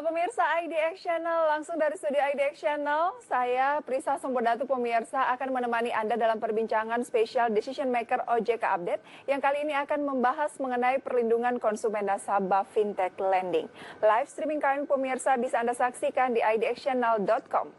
Halo pemirsa IDX Channel, langsung dari studio IDX Channel, saya Prisa Sempodatu pemirsa akan menemani Anda dalam perbincangan spesial Decision Maker OJK Update yang kali ini akan membahas mengenai perlindungan konsumen nasabah fintech lending. Live streaming kami pemirsa bisa Anda saksikan di idxchannel.com.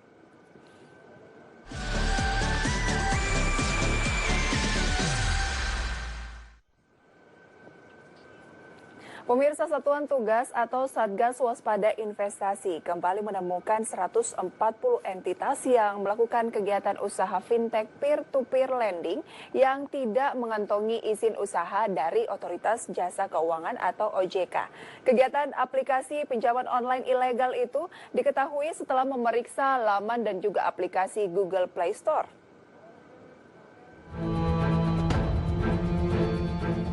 Pemirsa, Satuan Tugas atau Satgas Waspada Investasi kembali menemukan 140 entitas yang melakukan kegiatan usaha fintech peer-to-peer lending yang tidak mengantongi izin usaha dari Otoritas Jasa Keuangan atau OJK. Kegiatan aplikasi pinjaman online ilegal itu diketahui setelah memeriksa laman dan juga aplikasi Google Play Store.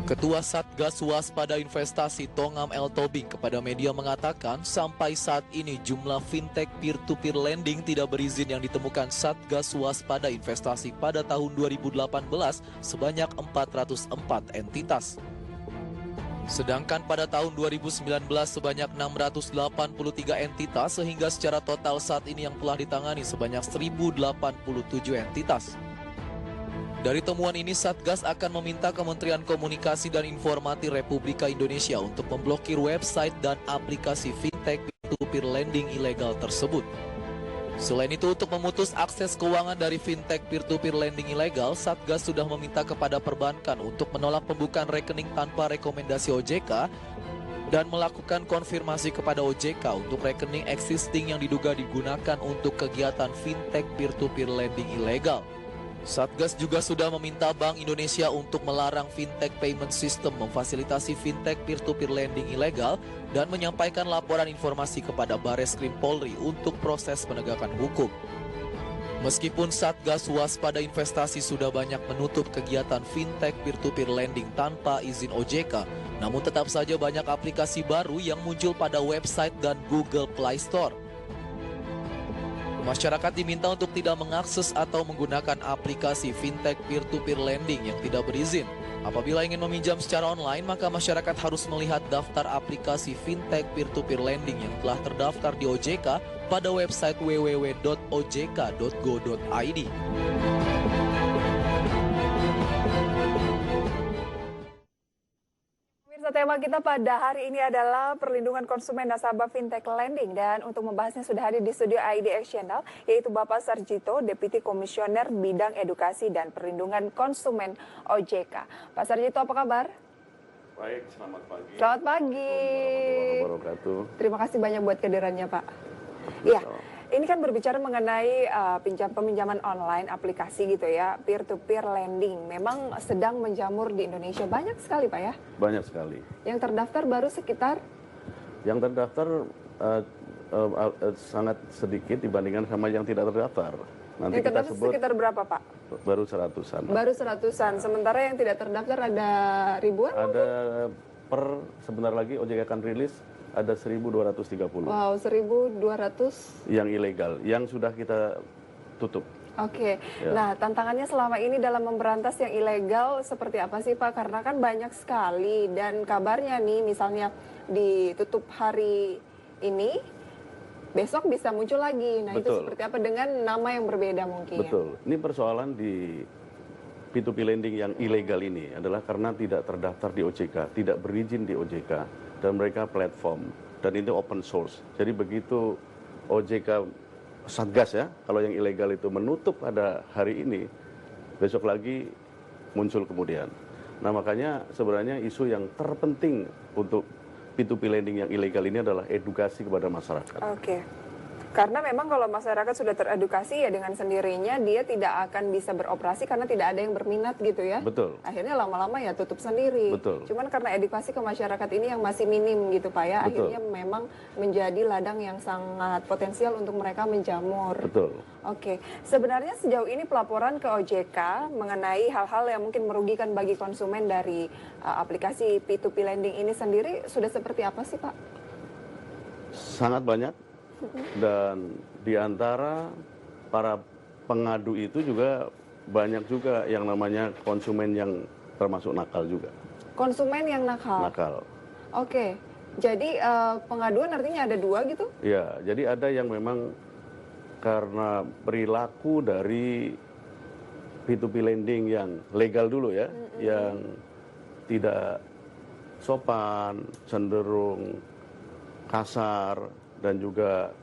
Ketua Satgas Waspada Investasi Tongam L. Tobing kepada media mengatakan sampai saat ini jumlah fintech peer-to-peer lending tidak berizin yang ditemukan Satgas Waspada Investasi pada tahun 2018 sebanyak 404 entitas. Sedangkan pada tahun 2019 sebanyak 683 entitas sehingga secara total saat ini yang telah ditangani sebanyak 1087 entitas. Dari temuan ini, Satgas akan meminta Kementerian Komunikasi dan Informatika Republik Indonesia untuk memblokir website dan aplikasi fintech peer-to-peer lending ilegal tersebut. Selain itu, untuk memutus akses keuangan dari fintech peer-to-peer lending ilegal, Satgas sudah meminta kepada perbankan untuk menolak pembukaan rekening tanpa rekomendasi OJK dan melakukan konfirmasi kepada OJK untuk rekening existing yang diduga digunakan untuk kegiatan fintech peer-to-peer lending ilegal. Satgas juga sudah meminta Bank Indonesia untuk melarang fintech payment system memfasilitasi fintech peer-to-peer lending ilegal dan menyampaikan laporan informasi kepada Bareskrim Polri untuk proses penegakan hukum. Meskipun Satgas Waspada Investasi sudah banyak menutup kegiatan fintech peer-to-peer lending tanpa izin OJK, namun tetap saja banyak aplikasi baru yang muncul pada website dan Google Play Store. Masyarakat diminta untuk tidak mengakses atau menggunakan aplikasi fintech peer-to-peer lending yang tidak berizin. Apabila ingin meminjam secara online, maka masyarakat harus melihat daftar aplikasi fintech peer-to-peer lending yang telah terdaftar di OJK pada website www.ojk.go.id. Tema kita pada hari ini adalah perlindungan konsumen nasabah fintech lending, dan untuk membahasnya sudah hadir di studio IDX Channel yaitu Bapak Sarjito, Deputi Komisioner Bidang Edukasi dan Perlindungan Konsumen OJK. Pak Sarjito, apa kabar? Baik, selamat pagi. Selamat pagi. Terima kasih banyak buat kehadirannya, Pak. Iya. Ini kan berbicara mengenai peminjaman online aplikasi gitu ya, peer-to-peer lending. Memang sedang menjamur di Indonesia, banyak sekali Pak ya? Banyak sekali. Yang terdaftar baru sekitar? Yang terdaftar sangat sedikit dibandingkan sama yang tidak terdaftar. Nanti yang terdaftar sekitar berapa Pak? Baru 100-an. Baru 100-an, sementara yang tidak terdaftar ada ribuan? Ada sebentar lagi OJK akan rilis. Ada 1.230. Wow, 1.200? Yang ilegal, yang sudah kita tutup. Oke. Ya. Nah, tantangannya selama ini dalam memberantas yang ilegal seperti apa sih Pak? Karena kan banyak sekali dan kabarnya nih misalnya ditutup hari ini, besok bisa muncul lagi. Nah, betul. Itu seperti apa dengan nama yang berbeda mungkin? Betul. Ini persoalan di P2P lending yang ilegal ini adalah karena tidak terdaftar di OJK, tidak berizin di OJK. Dan mereka platform, dan itu open source. Jadi begitu OJK Satgas ya, kalau yang ilegal itu menutup pada hari ini, besok lagi muncul kemudian. Nah makanya sebenarnya isu yang terpenting untuk P2P lending yang ilegal ini adalah edukasi kepada masyarakat. Oke. Karena memang kalau masyarakat sudah teredukasi ya dengan sendirinya dia tidak akan bisa beroperasi karena tidak ada yang berminat gitu ya. Betul. Akhirnya lama-lama ya tutup sendiri. Betul. Cuman karena edukasi ke masyarakat ini yang masih minim gitu Pak ya. Betul. Akhirnya memang menjadi ladang yang sangat potensial untuk mereka menjamur. Betul. Oke. Sebenarnya sejauh ini pelaporan ke OJK mengenai hal-hal yang mungkin merugikan bagi konsumen dari aplikasi P2P lending ini sendiri sudah seperti apa sih Pak? Sangat banyak. Dan di antara para pengadu itu juga banyak juga yang namanya konsumen yang termasuk nakal juga. Konsumen yang nakal? Nakal. Oke. Jadi pengaduan artinya ada dua gitu? Ya, jadi ada yang memang karena perilaku dari P2P lending yang legal dulu ya, yang tidak sopan, cenderung kasar, dan juga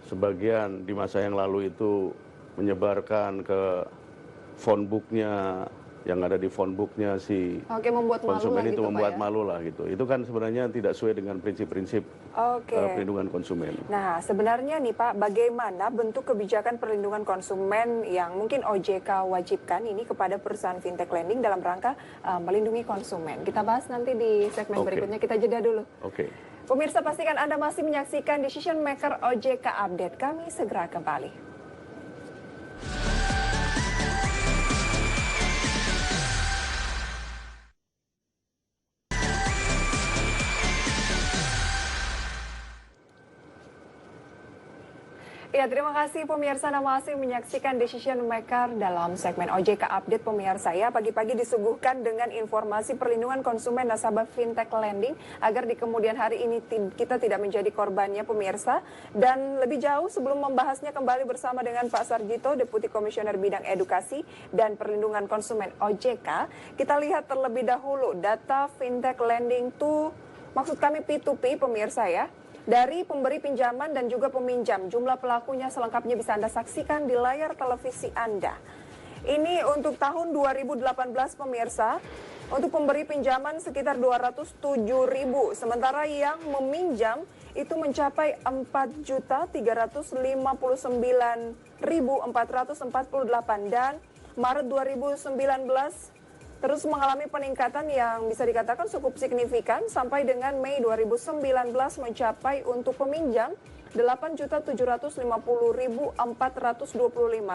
sebagian di masa yang lalu itu menyebarkan ke phone booknya, yang ada di phone booknya si Oke, membuat malu lah konsumen itu gitu, Pak, membuat ya? malu lah gitu. Itu kan sebenarnya tidak sesuai dengan prinsip-prinsip Oke. perlindungan konsumen. Nah, sebenarnya nih Pak, bagaimana bentuk kebijakan perlindungan konsumen yang mungkin OJK wajibkan ini kepada perusahaan fintech lending dalam rangka melindungi konsumen? Kita bahas nanti di segmen Oke. berikutnya, kita jeda dulu. Oke. Pemirsa, pastikan Anda masih menyaksikan Decision Maker OJK Update. Kami segera kembali. Ya, terima kasih pemirsa, Anda masih menyaksikan Decision Maker dalam segmen OJK Update. Pemirsa, ya, pagi-pagi disuguhkan dengan informasi perlindungan konsumen nasabah fintech lending agar di kemudian hari ini kita tidak menjadi korbannya, pemirsa. Dan lebih jauh sebelum membahasnya kembali bersama dengan Pak Sarjito, Deputi Komisioner Bidang Edukasi dan Perlindungan Konsumen OJK, kita lihat terlebih dahulu data fintech lending maksud kami P2P, pemirsa, ya. Dari pemberi pinjaman dan juga peminjam, jumlah pelakunya selengkapnya bisa Anda saksikan di layar televisi Anda. Ini untuk tahun 2018, pemirsa, untuk pemberi pinjaman sekitar 207.000, sementara yang meminjam itu mencapai 4.359.448, dan Maret 2019 terus mengalami peningkatan yang bisa dikatakan cukup signifikan sampai dengan Mei 2019 mencapai untuk peminjam 8.750.425,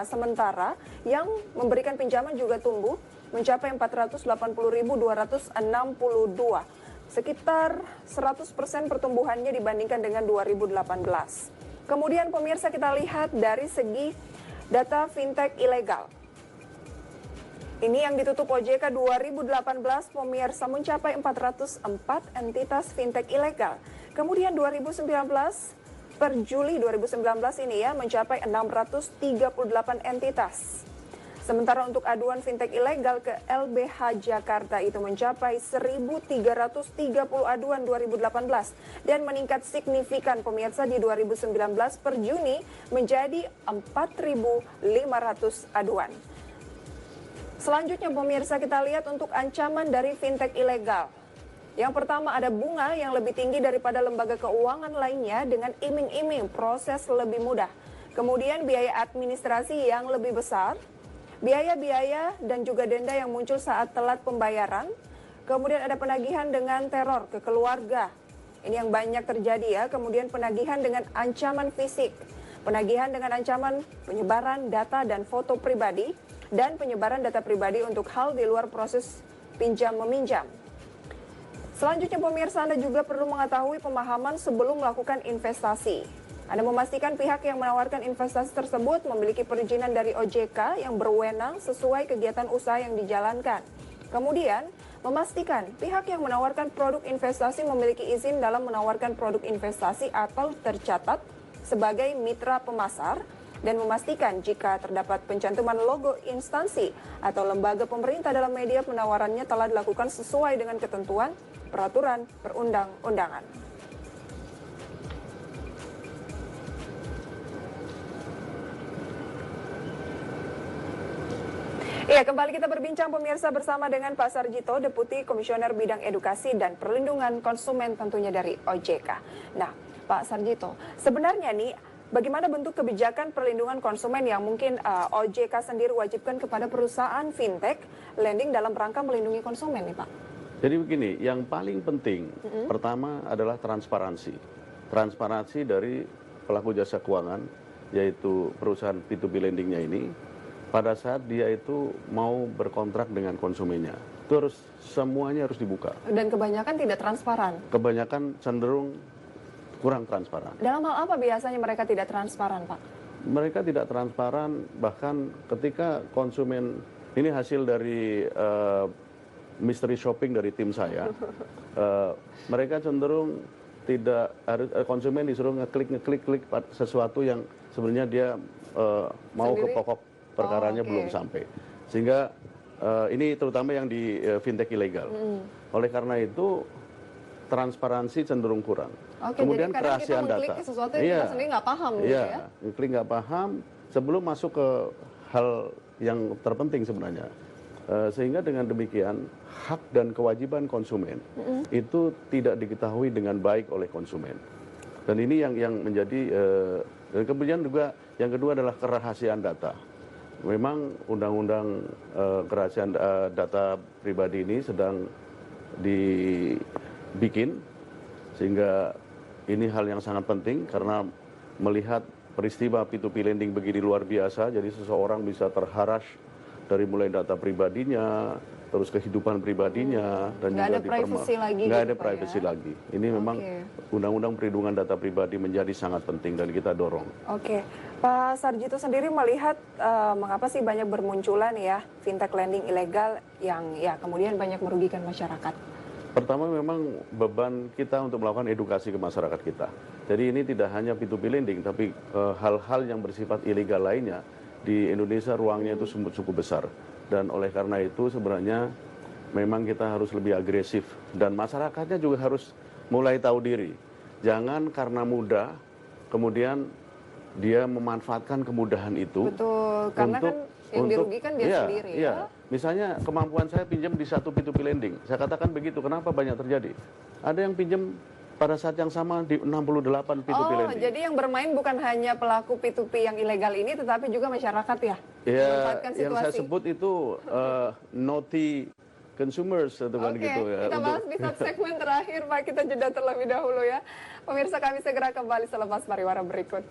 sementara yang memberikan pinjaman juga tumbuh mencapai 480.262, sekitar 100% pertumbuhannya dibandingkan dengan 2018. Kemudian pemirsa, kita lihat dari segi data fintech ilegal. Ini yang ditutup OJK 2018, pemirsa, mencapai 404 entitas fintech ilegal. Kemudian 2019, per Juli 2019 ini ya, mencapai 638 entitas. Sementara untuk aduan fintech ilegal ke LBH Jakarta itu mencapai 1.330 aduan 2018 dan meningkat signifikan, pemirsa, di 2019 per Juni menjadi 4.500 aduan. Selanjutnya, pemirsa, kita lihat untuk ancaman dari fintech ilegal. Yang pertama, ada bunga yang lebih tinggi daripada lembaga keuangan lainnya dengan iming-iming proses lebih mudah. Kemudian biaya administrasi yang lebih besar, biaya-biaya dan juga denda yang muncul saat telat pembayaran. Kemudian ada penagihan dengan teror ke keluarga. Ini yang banyak terjadi ya. Kemudian penagihan dengan ancaman fisik, penagihan dengan ancaman penyebaran data dan foto pribadi, dan penyebaran data pribadi untuk hal di luar proses pinjam-meminjam. Selanjutnya, pemirsa, Anda juga perlu mengetahui pemahaman sebelum melakukan investasi. Anda memastikan pihak yang menawarkan investasi tersebut memiliki perizinan dari OJK yang berwenang sesuai kegiatan usaha yang dijalankan. Kemudian, memastikan pihak yang menawarkan produk investasi memiliki izin dalam menawarkan produk investasi atau tercatat sebagai mitra pemasar, dan memastikan jika terdapat pencantuman logo instansi atau lembaga pemerintah dalam media penawarannya telah dilakukan sesuai dengan ketentuan peraturan perundang-undangan. Iya, kembali kita berbincang, pemirsa, bersama dengan Pak Sarjito, Deputi Komisioner Bidang Edukasi dan Perlindungan Konsumen tentunya dari OJK. Nah, Pak Sarjito, sebenarnya nih, bagaimana bentuk kebijakan perlindungan konsumen yang mungkin OJK sendiri wajibkan kepada perusahaan fintech lending dalam rangka melindungi konsumen nih, Pak? Jadi begini, yang paling penting pertama adalah transparansi. Transparansi dari pelaku jasa keuangan, yaitu perusahaan P2P lendingnya ini, pada saat dia itu mau berkontrak dengan konsumennya. Itu semuanya harus dibuka. Dan kebanyakan tidak transparan? Kebanyakan cenderung kurang transparan. Dalam hal apa biasanya mereka tidak transparan, Pak? Mereka tidak transparan, bahkan ketika konsumen, ini hasil dari mystery shopping dari tim saya, mereka cenderung tidak harus konsumen disuruh ngeklik sesuatu yang sebenarnya dia mau ke Sendiri? pokok perkaranya Oh, oke. belum sampai. Sehingga ini terutama yang di fintech ilegal. Oleh karena itu transparansi cenderung kurang. Oke, Kemudian jadi kadang kita kerahasiaan mengklik data. sesuatu yang kita sendiri nggak paham gitu Iya, ya? ngeklik nggak paham sebelum masuk ke hal yang terpenting sebenarnya. Sehingga dengan demikian hak dan kewajiban konsumen itu tidak diketahui dengan baik oleh konsumen. Dan ini yang menjadi dan kemudian juga yang kedua adalah kerahasiaan data. Memang undang-undang kerahasiaan data pribadi ini sedang dibikin sehingga ini hal yang sangat penting karena melihat peristiwa P2P lending begini luar biasa, jadi seseorang bisa terharas dari mulai data pribadinya, terus kehidupan pribadinya, dan Nggak juga ada privacy lagi nggak gitu, ada Pak, privacy ya? lagi. Ini memang Oke. undang-undang perlindungan data pribadi menjadi sangat penting dan kita dorong. Oke, Pak Sarjito sendiri melihat mengapa sih banyak bermunculan ya fintech lending ilegal yang ya kemudian banyak merugikan masyarakat? Pertama memang beban kita untuk melakukan edukasi ke masyarakat kita. Jadi ini tidak hanya P2P lending, tapi hal-hal yang bersifat ilegal lainnya. Di Indonesia ruangnya itu cukup besar. Dan oleh karena itu sebenarnya memang kita harus lebih agresif. Dan masyarakatnya juga harus mulai tahu diri. Jangan karena mudah, kemudian dia memanfaatkan kemudahan itu. Betul, karena kan yang dirugikan dia sendiri ya. Misalnya kemampuan saya pinjam di satu P2P lending. Saya katakan begitu, kenapa banyak terjadi? Ada yang pinjam pada saat yang sama di 68 P2P Oh, lending. jadi yang bermain bukan hanya pelaku P2P yang ilegal ini, tetapi juga masyarakat ya? Ya, Memanfaatkan yang saya situasi. sebut itu naughty consumers atau kan Oke, gitu ya. kita bahas di segmen terakhir, Pak. Kita jeda terlebih dahulu ya. Pemirsa, kami segera kembali selepas pariwara berikut.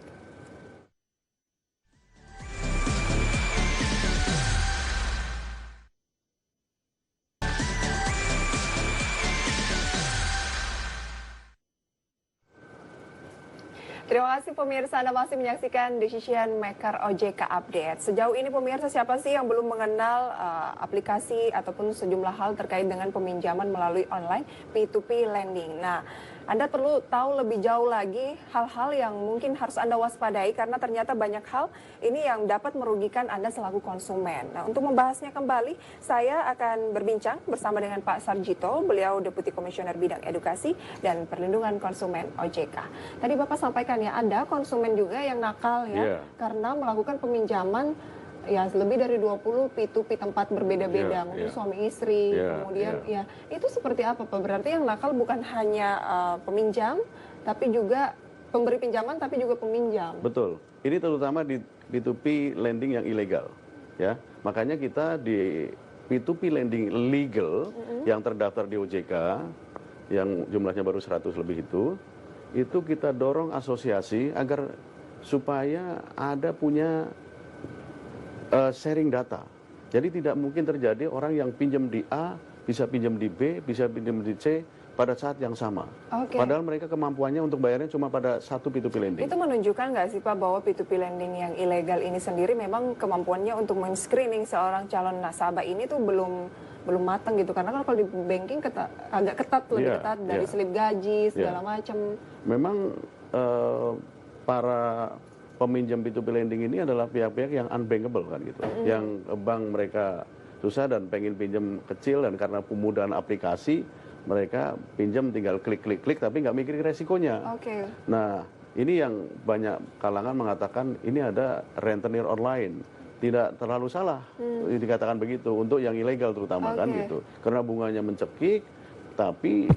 Terima kasih pemirsa, Anda masih menyaksikan Decision Maker OJK Update. Sejauh ini pemirsa, siapa sih yang belum mengenal aplikasi ataupun sejumlah hal terkait dengan peminjaman melalui online P2P lending? Nah, Anda perlu tahu lebih jauh lagi hal-hal yang mungkin harus Anda waspadai karena ternyata banyak hal ini yang dapat merugikan Anda selaku konsumen. Nah, untuk membahasnya kembali, saya akan berbincang bersama dengan Pak Sarjito, beliau Deputi Komisioner Bidang Edukasi dan Perlindungan Konsumen OJK. Tadi Bapak sampaikan ya, ada konsumen juga yang nakal ya, karena melakukan peminjaman ya lebih dari 20 P2P tempat berbeda-beda, mungkin suami istri, kemudian ya itu seperti apa Pak? Berarti yang nakal bukan hanya peminjam, tapi juga pemberi pinjaman, tapi juga peminjam. Betul. Ini terutama di P2P lending yang ilegal, ya. Makanya kita di P2P lending legal yang terdaftar di OJK, yang jumlahnya baru 100 lebih itu kita dorong asosiasi agar supaya ada punya sharing data. Jadi tidak mungkin terjadi orang yang pinjam di A, bisa pinjam di B, bisa pinjam di C pada saat yang sama. Padahal mereka kemampuannya untuk bayarnya cuma pada satu P2P lending. Itu menunjukkan nggak sih Pak bahwa P2P lending yang ilegal ini sendiri memang kemampuannya untuk men-screening seorang calon nasabah ini tuh belum matang gitu. Karena kan kalau di banking agak ketat, lebih ketat dari slip gaji, segala macam. Memang para peminjam P2P lending ini adalah pihak-pihak yang unbankable kan gitu. Yang bank mereka susah dan pengen pinjam kecil dan karena kemudahan aplikasi mereka pinjam tinggal klik tapi nggak mikir resikonya. Nah, ini yang banyak kalangan mengatakan ini ada rentenir online. Tidak terlalu salah dikatakan begitu untuk yang ilegal terutama kan gitu. Karena bunganya mencekik tapi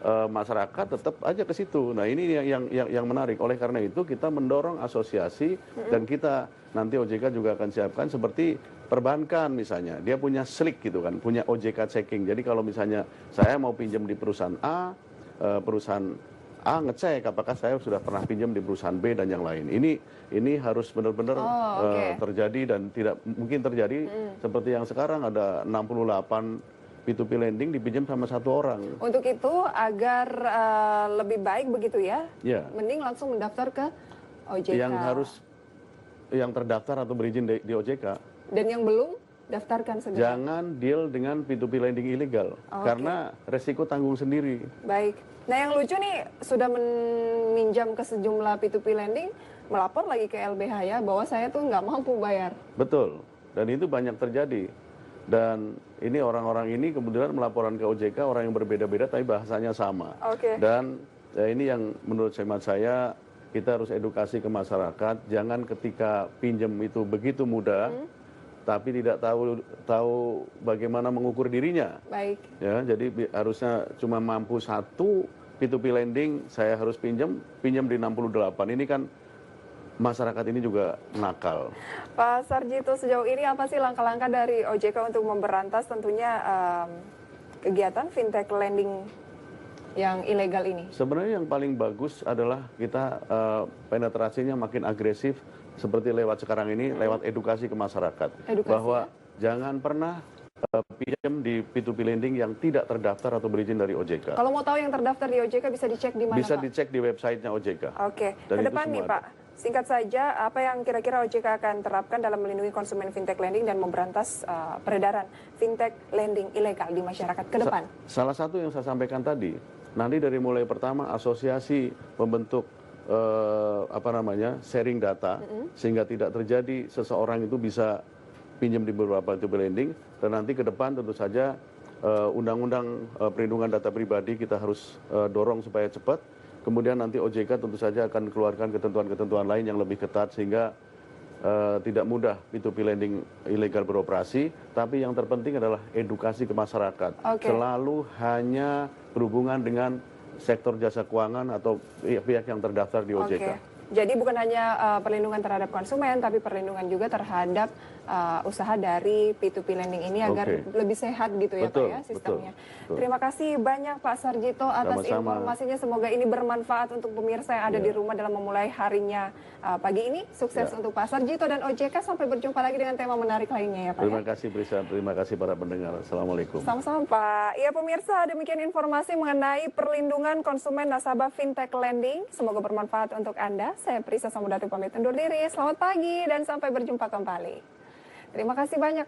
masyarakat tetap aja ke situ. Nah, ini yang menarik. Oleh karena itu kita mendorong asosiasi dan kita nanti OJK juga akan siapkan seperti perbankan misalnya. Dia punya slick gitu kan, punya OJK checking. Jadi kalau misalnya saya mau pinjam di perusahaan A, perusahaan A ngecek apakah saya sudah pernah pinjam di perusahaan B dan yang lain. Ini harus benar-benar terjadi dan tidak mungkin terjadi seperti yang sekarang ada 68 P2P lending dipinjam sama satu orang. Untuk itu agar lebih baik begitu ya, mending langsung mendaftar ke OJK. Yang terdaftar atau berizin di OJK. Dan yang belum, daftarkan segera. Jangan deal dengan P2P lending ilegal, karena resiko tanggung sendiri. Baik. Nah, yang lucu nih, sudah meminjam ke sejumlah P2P lending, melapor lagi ke LBH ya, bahwa saya tuh nggak mampu bayar. Betul, dan itu banyak terjadi. Dan ini orang-orang ini kemudian melaporan ke OJK, orang yang berbeda-beda tapi bahasanya sama. Oke. Dan ini yang menurut hemat saya, kita harus edukasi ke masyarakat, jangan ketika pinjam itu begitu mudah, tapi tidak tahu bagaimana mengukur dirinya. Baik. Ya, jadi harusnya cuma mampu satu P2P lending, saya harus pinjam di 68. Ini kan masyarakat ini juga nakal. Pak Sarjito, sejauh ini apa sih langkah-langkah dari OJK untuk memberantas tentunya kegiatan fintech lending yang ilegal ini? Sebenarnya yang paling bagus adalah kita penetrasinya makin agresif seperti lewat sekarang ini, lewat edukasi ke masyarakat. Edukasi, bahwa ya? jangan pernah pinjam di P2P lending yang tidak terdaftar atau berizin dari OJK. Kalau mau tahu yang terdaftar di OJK bisa dicek di mana, Bisa Pak? dicek di websitenya OJK. Oke, Dan ke itu depan semua nih ada. Pak, singkat saja apa yang kira-kira OJK akan terapkan dalam melindungi konsumen fintech lending dan memberantas peredaran fintech lending ilegal di masyarakat ke depan? Salah satu yang saya sampaikan tadi, nanti dari mulai pertama asosiasi membentuk sharing data, sehingga tidak terjadi seseorang itu bisa pinjam di beberapa P2P lending, dan nanti ke depan tentu saja undang-undang perlindungan data pribadi kita harus dorong supaya cepat. Kemudian nanti OJK tentu saja akan keluarkan ketentuan-ketentuan lain yang lebih ketat sehingga tidak mudah P2P lending ilegal beroperasi. Tapi yang terpenting adalah edukasi ke masyarakat. Oke. Selalu hanya berhubungan dengan sektor jasa keuangan atau pihak yang terdaftar di OJK. Oke. Jadi bukan hanya perlindungan terhadap konsumen, tapi perlindungan juga terhadap usaha dari P2P lending ini agar Oke. lebih sehat gitu ya Betul, Pak ya sistemnya. betul. Terima kasih banyak Pak Sarjito atas Sama-sama. informasinya. Semoga ini bermanfaat untuk pemirsa yang ada Ya. di rumah dalam memulai harinya pagi ini. Sukses Ya. untuk Pak Sarjito dan OJK. Sampai berjumpa lagi dengan tema menarik lainnya ya Pak. Terima Ya. kasih Prisa, terima kasih para pendengar. Assalamualaikum. Sama-sama Pak. Ya pemirsa, demikian informasi mengenai perlindungan konsumen nasabah fintech lending. Semoga bermanfaat untuk Anda. Saya Prisa Samudatu pamit undur diri. Selamat pagi dan sampai berjumpa kembali. Terima kasih banyak.